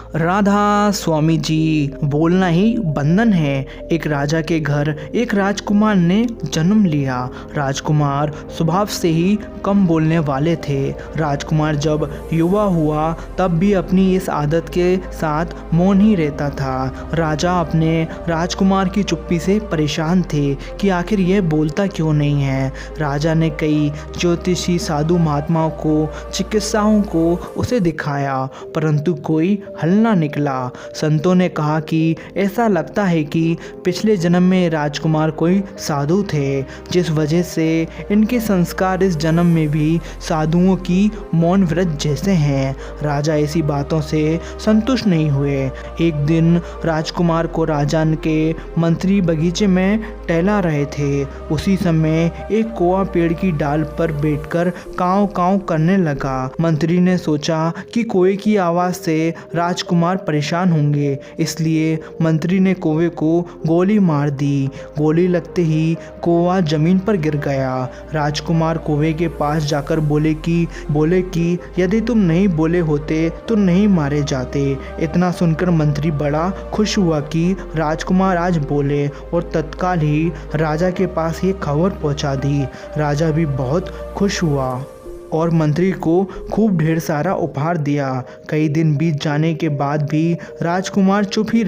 राधा स्वामी जी, बोलना ही बंधन है। एक राजा के घर एक राजकुमार ने जन्म लिया। राजकुमार स्वभाव से ही कम बोलने वाले थे। राजकुमार जब युवा हुआ तब भी अपनी इस आदत के साथ मौन ही रहता था। राजा अपने राजकुमार की चुप्पी से परेशान थे कि आखिर यह बोलता क्यों नहीं है। राजा ने कई ज्योतिषी, साधु महात्माओं को, चिकित्साओं को उसे दिखाया, परंतु कोई हल ना निकला। संतों ने कहा कि ऐसा लगता है कि पिछले जन्म में राजकुमार कोई साधु थे, जिस वजह से इनके संस्कार इस जन्म में भी साधुओं की मौन व्रत जैसे हैं। राजा ऐसी बातों से संतुष्ट नहीं हुए। एक दिन राजकुमार को राजा के मंत्री बगीचे में टहला रहे थे। उसी समय एक कौवा पेड़ की डाल पर बैठकर कांव कांव करने लगा। मंत्री ने सोचा कि कौवे की आवाज़ से राजकुमार परेशान होंगे, इसलिए मंत्री ने कौवे को गोली मार दी। गोली लगते ही कौवा जमीन पर गिर गया। राजकुमार कौवे के पास जाकर बोले कि यदि तुम नहीं बोले होते तो नहीं मारे जाते। इतना सुनकर मंत्री बड़ा खुश हुआ कि राजकुमार आज बोले और तत्काल ही राजा के पास ये खबर पहुंचा दी। राजा भी बहुत खुश हुआ और मंत्री को खूब ढेर सारा उपहार दिया। कई दिन बीत जाने के बाद भी राजकुमार चुप ही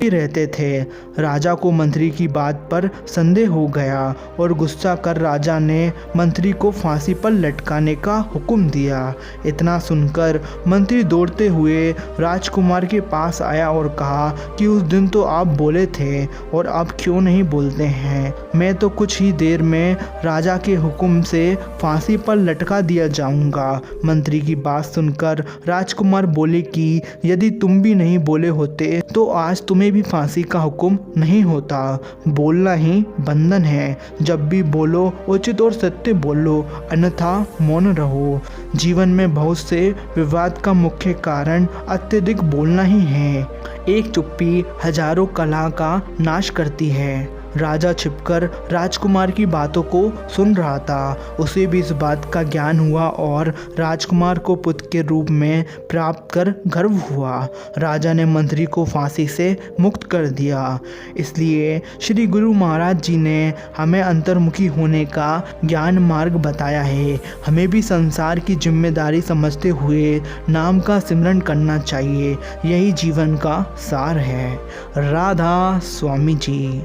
रहते थे। राजा को मंत्री की बात पर संदेह हो गया और गुस्सा कर राजा ने मंत्री को फांसी पर लटकाने का हुक्म दिया। इतना सुनकर मंत्री दौड़ते हुए राजकुमार के पास आया और कहा कि उस दिन तो आप बोले थे और अब क्यों नहीं बोलते हैं। मैं तो कुछ ही देर में राजा के हुक्म से फांसी पर लटका दिया जाऊंगा। मंत्री की बात सुनकर राजकुमार बोले कि यदि तुम भी नहीं बोले होते तो आज तुम्हें भी फांसी का हुक्म नहीं होता। बोलना ही बंधन है। जब भी बोलो उचित और सत्य बोलो, अन्यथा मौन रहो। जीवन में बहुत से विवाद का मुख्य कारण अत्यधिक बोलना ही है। एक चुप्पी हजारों कलह का नाश करती है। राजा छिपकर राजकुमार की बातों को सुन रहा था। उसे भी इस बात का ज्ञान हुआ और राजकुमार को पुत्र के रूप में प्राप्त कर गर्व हुआ। राजा ने मंत्री को फांसी से मुक्त कर दिया। इसलिए श्री गुरु महाराज जी ने हमें अंतर्मुखी होने का ज्ञान मार्ग बताया है। हमें भी संसार की जिम्मेदारी समझते हुए नाम का सिमरन करना चाहिए। यही जीवन का सार है। राधा स्वामी जी।